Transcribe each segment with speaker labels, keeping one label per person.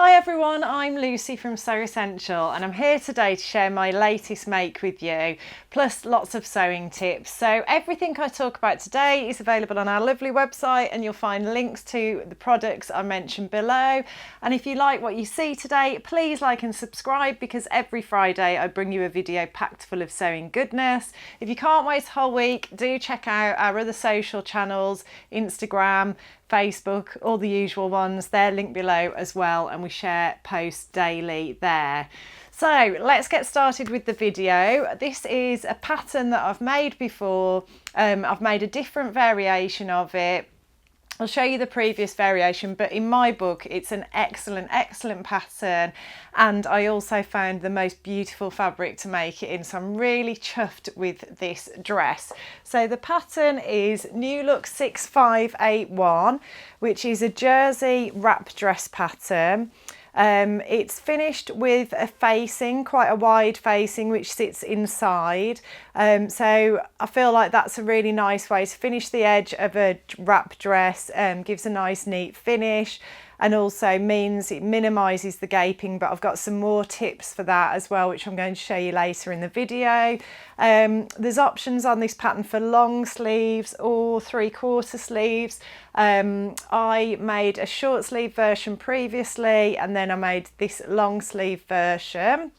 Speaker 1: Hi everyone, I'm Lucy from Sew Essential and I'm here today to share my latest make with you, plus lots of sewing tips. So everything I talk about today is available on our lovely website and you'll find links to the products I mentioned below. And if you like what you see today, please like and subscribe because every Friday I bring you a video packed full of sewing goodness. If you can't wait a whole week, do check out our other social channels, Instagram, Facebook, all the usual ones. They're linked below as well and we share posts daily there. So let's get started with the video. This is a pattern that I've made before. I've made a different variation of it. I'll show you the previous variation, but in my book it's an excellent pattern, and I also found the most beautiful fabric to make it in, so I'm really chuffed with this dress. So the pattern is New Look 6581, which is a jersey wrap dress pattern. It's finished with a facing, quite a wide facing, which sits inside. So I feel like that's a really nice way to finish the edge of a wrap dress, gives a nice neat finish, and also means it minimises the gaping, but I've got some more tips for that as well, which I'm going to show you later in the video. There's options on this pattern for long sleeves or 3/4 sleeves. I made a short sleeve version previously and then I made this long sleeve version.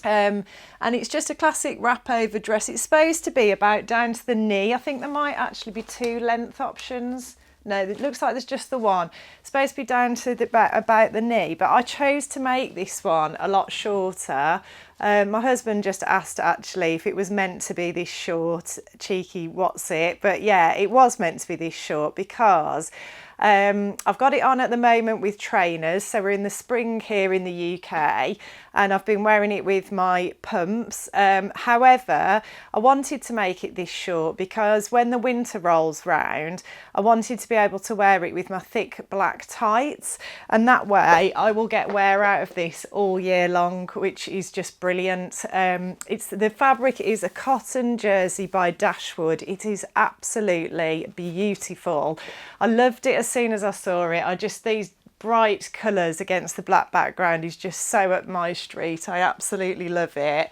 Speaker 1: And it's just a classic wrap over dress. It's supposed to be about down to the knee. I think there might actually be two length options. No, it looks like there's just the one. It's supposed to be down to about the knee, but I chose to make this one a lot shorter. My husband just asked actually if it was meant to be this short, cheeky what's it, but yeah, it was meant to be this short because I've got it on at the moment with trainers, so we're in the spring here in the UK and I've been wearing it with my pumps. However, I wanted to make it this short because when the winter rolls round, I wanted to be able to wear it with my thick black tights, and that way I will get wear out of this all year long, which is just brilliant. The fabric is a cotton jersey by Dashwood. It is absolutely beautiful. I loved it as soon as I saw it. These bright colours against the black background is just so up my street. I absolutely love it.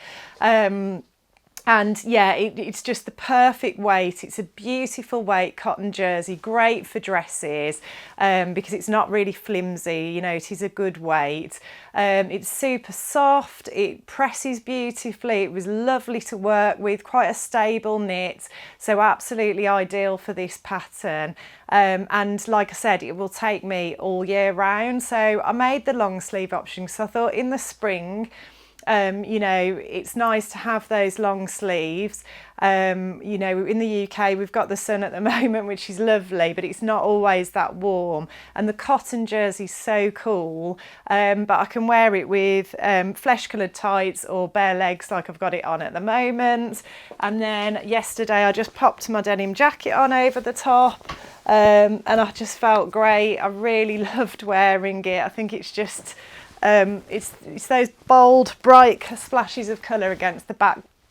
Speaker 1: And yeah, it's just the perfect weight. It's a beautiful weight cotton jersey, great for dresses because it's not really flimsy, you know, it is a good weight. It's super soft, it presses beautifully, it was lovely to work with, quite a stable knit, so absolutely ideal for this pattern. And like I said, it will take me all year round. So I made the long sleeve option because I thought in the spring, you know, it's nice to have those long sleeves. You know, in the UK we've got the sun at the moment, which is lovely, but it's not always that warm, and the cotton jersey's so cool. But I can wear it with flesh coloured tights or bare legs like I've got it on at the moment. And then yesterday I just popped my denim jacket on over the top, and I just felt great. I really loved wearing it. I think it's just it's those bold, bright splashes of colour against the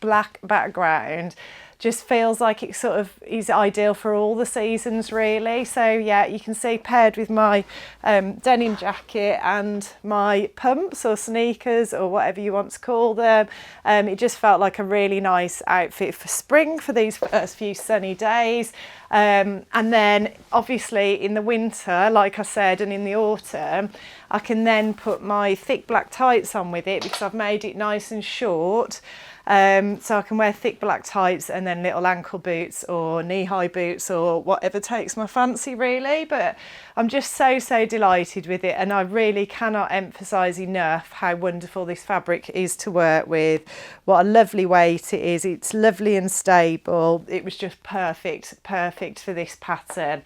Speaker 1: black background. Just feels like it sort of is ideal for all the seasons really. So yeah, you can see paired with my denim jacket and my pumps or sneakers or whatever you want to call them, it just felt like a really nice outfit for spring for these first few sunny days. And then obviously in the winter, like I said, and in the autumn, I can then put my thick black tights on with it because I've made it nice and short. So I can wear thick black tights and then little ankle boots or knee-high boots or whatever takes my fancy really. But I'm just so delighted with it, and I really cannot emphasise enough how wonderful this fabric is to work with. What a lovely weight it is. It's lovely and stable. It was just perfect for this pattern.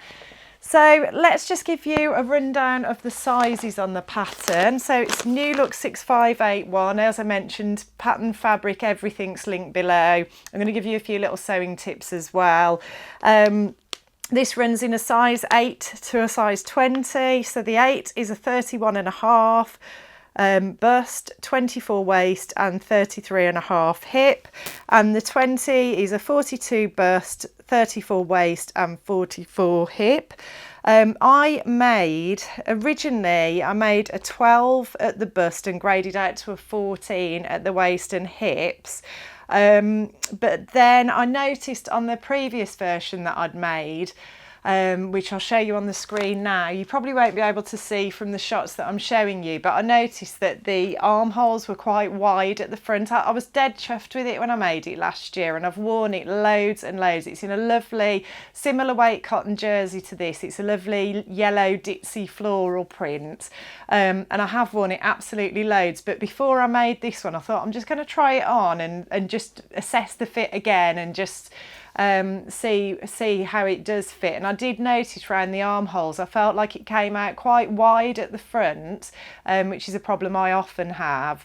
Speaker 1: So let's just give you a rundown of the sizes on the pattern. So it's New Look 6581. As I mentioned, pattern, fabric, everything's linked below. I'm going to give you a few little sewing tips as well. This runs in a size 8 to a size 20. So the 8 is a 31.5. bust, 24 waist and 33.5 hip, and the 20 is a 42 bust, 34 waist and 44 hip. I made a 12 at the bust and graded out to a 14 at the waist and hips. But then I noticed on the previous version that I'd made, which I'll show you on the screen now. You probably won't be able to see from the shots that I'm showing you, but I noticed that the armholes were quite wide at the front. I was dead chuffed with it when I made it last year, and I've worn it loads and loads. It's in a lovely similar weight cotton jersey to this. It's a lovely yellow ditzy floral print, and I have worn it absolutely loads. But before I made this one, I thought I'm just going to try it on and just assess the fit again, and just see how it does fit. And I did notice around the armholes, I felt like it came out quite wide at the front, which is a problem I often have.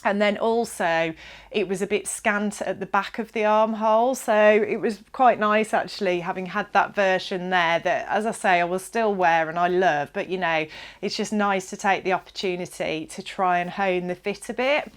Speaker 1: And then also it was a bit scant at the back of the armhole, so it was quite nice actually having had that version there that, as I say, I will still wear and I love, but you know, it's just nice to take the opportunity to try and hone the fit a bit.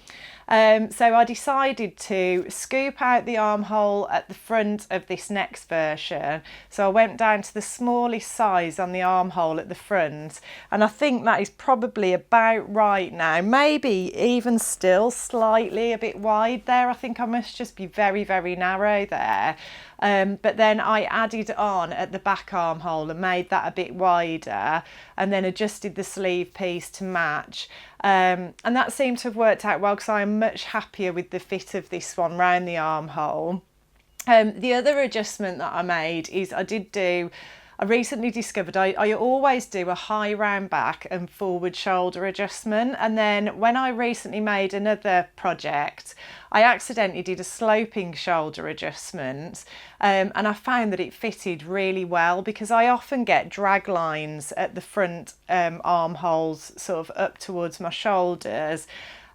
Speaker 1: So I decided to scoop out the armhole at the front of this next version. So I went down to the smallest size on the armhole at the front, and I think that is probably about right now. Maybe even still slightly a bit wide there. I think I must just be very, very narrow there. But then I added on at the back armhole and made that a bit wider, and then adjusted the sleeve piece to match. And that seemed to have worked out well, because I am much happier with the fit of this one round the armhole. The other adjustment that I made is I recently discovered I always do a high round back and forward shoulder adjustment, and then when I recently made another project, I accidentally did a sloping shoulder adjustment, and I found that it fitted really well, because I often get drag lines at the front armholes sort of up towards my shoulders,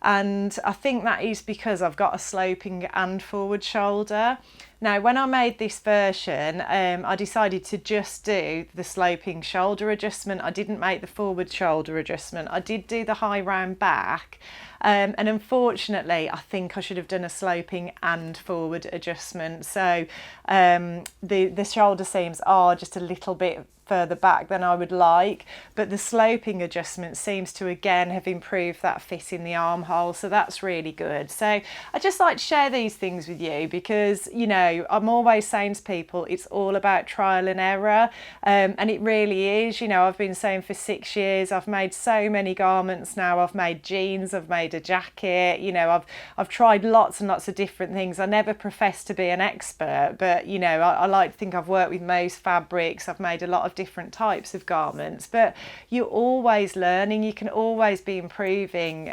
Speaker 1: and I think that is because I've got a sloping and forward shoulder. Now, when I made this version, I decided to just do the sloping shoulder adjustment. I didn't make the forward shoulder adjustment. I did do the high round back, and unfortunately I think I should have done a sloping and forward adjustment. So the shoulder seams are just a little bit further back than I would like, but the sloping adjustment seems to again have improved that fit in the armhole, so that's really good. So I just like to share these things with you, because you know, I'm always saying to people it's all about trial and error, and it really is. You know, I've been saying for 6 years, I've made so many garments now. I've made jeans, I've made a jacket, you know, I've tried lots and lots of different things. I never professed to be an expert, but you know, I like to think I've worked with most fabrics. I've made a lot of different types of garments, but you're always learning. You can always be improving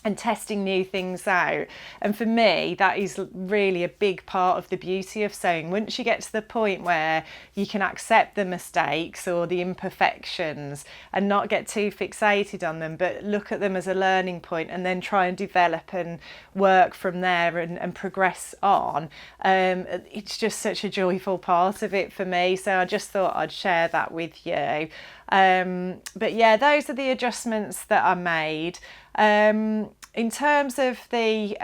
Speaker 1: and testing new things out. And for me, that is really a big part of the beauty of sewing. Once you get to the point where you can accept the mistakes or the imperfections and not get too fixated on them, but look at them as a learning point and then try and develop and work from there and progress on, it's just such a joyful part of it for me. So I just thought I'd share that with you. But yeah, those are the adjustments that I made. In terms of the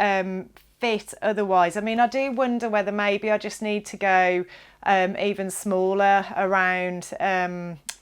Speaker 1: fit otherwise, I mean, I do wonder whether maybe I just need to go even smaller around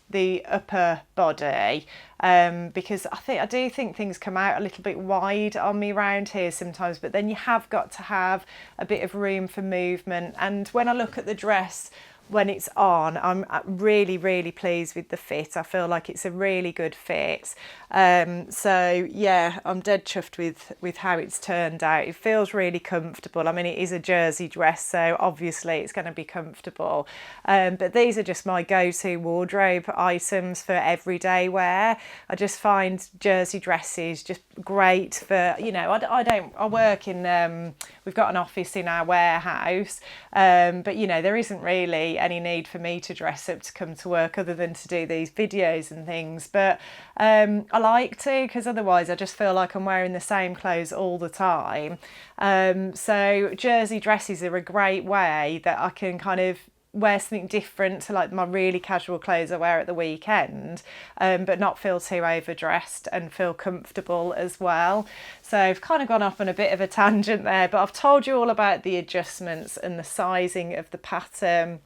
Speaker 1: the upper body, because I do think things come out a little bit wide on me around here sometimes, but then you have got to have a bit of room for movement. And when I look at the dress when it's on, I'm really, really pleased with the fit. I feel like it's a really good fit. So yeah, I'm dead chuffed with how it's turned out. It feels really comfortable. I mean, it is a jersey dress, so obviously it's going to be comfortable. But these are just my go-to wardrobe items for everyday wear. I just find jersey dresses just great for, you know, I work in, we've got an office in our warehouse, but you know, there isn't really any need for me to dress up to come to work other than to do these videos and things, but I like to, because otherwise I just feel like I'm wearing the same clothes all the time. So jersey dresses are a great way that I can kind of wear something different to like my really casual clothes I wear at the weekend, but not feel too overdressed and feel comfortable as well. So I've kind of gone off on a bit of a tangent there, but I've told you all about the adjustments and the sizing of the pattern.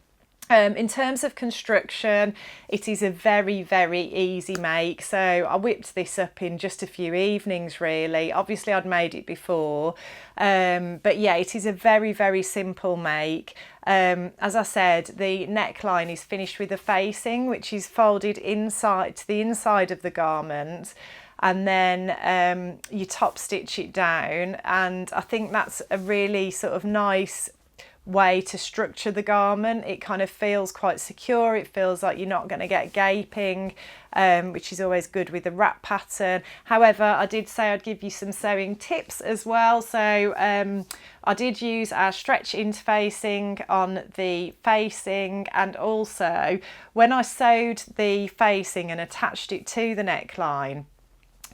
Speaker 1: In terms of construction, it is a very, very easy make. So I whipped this up in just a few evenings, really. Obviously, I'd made it before. But yeah, it is a very, very simple make. As I said, the neckline is finished with a facing, which is folded inside to the inside of the garment. And then you top stitch it down. And I think that's a really sort of nice way to structure the garment. It kind of feels quite secure. It feels like you're not going to get gaping, which is always good with the wrap pattern. However, I did say I'd give you some sewing tips as well. So I did use our stretch interfacing on the facing, and also when I sewed the facing and attached it to the neckline,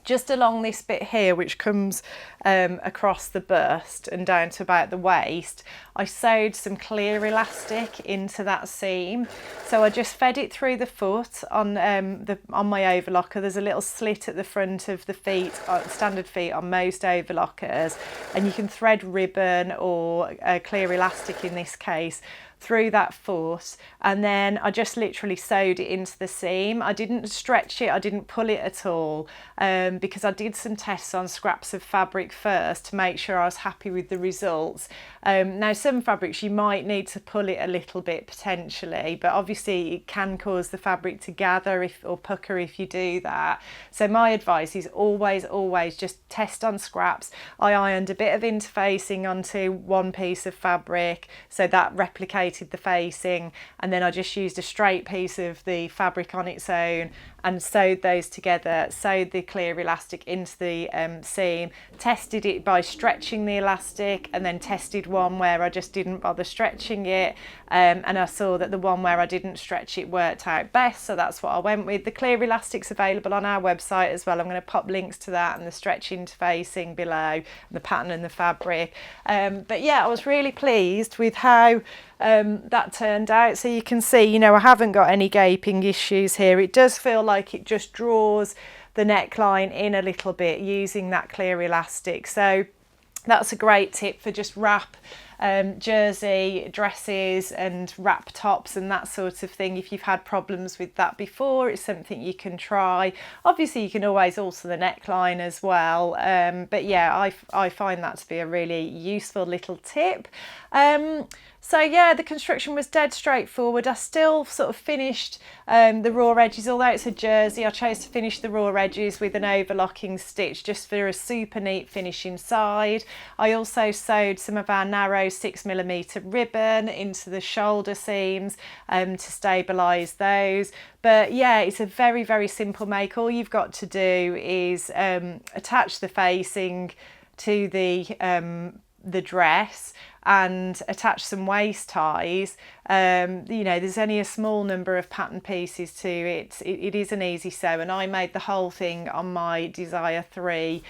Speaker 1: just along this bit here, which comes across the bust and down to about the waist, I sewed some clear elastic into that seam. So I just fed it through the foot on my overlocker. There's a little slit at the front of the feet, standard feet on most overlockers, and you can thread ribbon or clear elastic in this case through that foot, and then I just literally sewed it into the seam. I didn't stretch it, I didn't pull it at all, because I did some tests on scraps of fabric first to make sure I was happy with the results. Now some fabrics you might need to pull it a little bit potentially, but obviously it can cause the fabric to gather or pucker if you do that. So my advice is always just test on scraps. I ironed a bit of interfacing onto one piece of fabric, so that replicated the facing, and then I just used a straight piece of the fabric on its own and sewed those together, sewed the clear elastic into the seam, tested it by stretching the elastic, and then tested one where I just didn't bother stretching it, and I saw that the one where I didn't stretch it worked out best, so that's what I went with. The clear elastic's available on our website as well. I'm going to pop links to that and the stretch interfacing below, and the pattern and the fabric. But yeah, I was really pleased with how that turned out. So you can see, you know, I haven't got any gaping issues here. It does feel like it just draws the neckline in a little bit using that clear elastic. So that's a great tip for just wrap jersey dresses and wrap tops and that sort of thing. If you've had problems with that before, it's something you can try. Obviously you can always alter the neckline as well, but yeah, I find that to be a really useful little tip. So yeah, the construction was dead straightforward. I still sort of finished the raw edges, although it's a jersey, I chose to finish the raw edges with an overlocking stitch just for a super neat finish inside. I also sewed some of our narrow 6mm ribbon into the shoulder seams to stabilise those. But yeah, it's a very, very simple make. All you've got to do is attach the facing to the dress and attach some waist ties. You know, there's only a small number of pattern pieces to it. It is an easy sew, and I made the whole thing on my Desire 3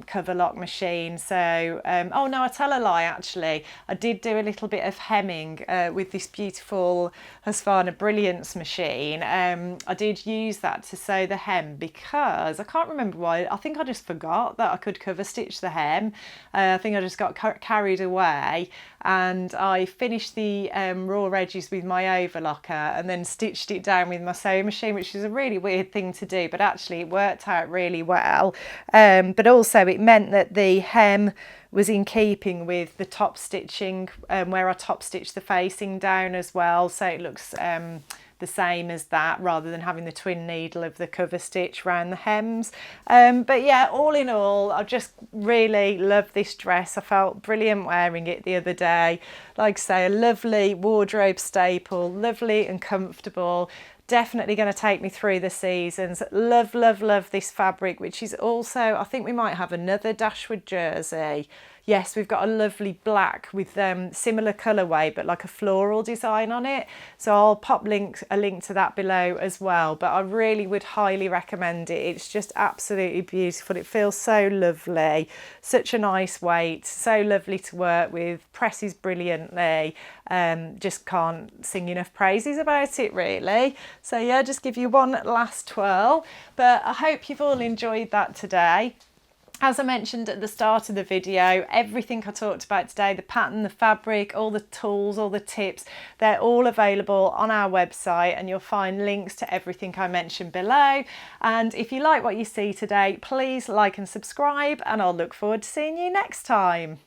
Speaker 1: cover lock machine. So oh no, I tell a lie, actually I did do a little bit of hemming with this beautiful Husqvarna Brilliance machine. I did use that to sew the hem because I can't remember why. I think I just forgot that I could cover stitch the hem. I think I just got carried away, and I finished the raw edges with my overlocker and then stitched it down with my sewing machine, which is a really weird thing to do, but actually it worked out really well. But also it meant that the hem was in keeping with the top stitching, where I top stitched the facing down as well, so it looks the same as that, rather than having the twin needle of the cover stitch around the hems. But yeah, all in all, I just really love this dress. I felt brilliant wearing it the other day. Like I say, a lovely wardrobe staple, lovely and comfortable. Definitely going to take me through the seasons. Love, love, love this fabric, which is also, I think we might have another Dashwood jersey. Yes, we've got a lovely black with similar colourway, but like a floral design on it. So I'll pop a link to that below as well. But I really would highly recommend it. It's just absolutely beautiful. It feels so lovely. Such a nice weight. So lovely to work with. Presses brilliantly. Just can't sing enough praises about it really. So yeah, just give you one last twirl, but I hope you've all enjoyed that today. As I mentioned at the start of the video, everything I talked about today, the pattern, the fabric, all the tools, all the tips, they're all available on our website, and you'll find links to everything I mentioned below. And if you like what you see today, please like and subscribe, and I'll look forward to seeing you next time.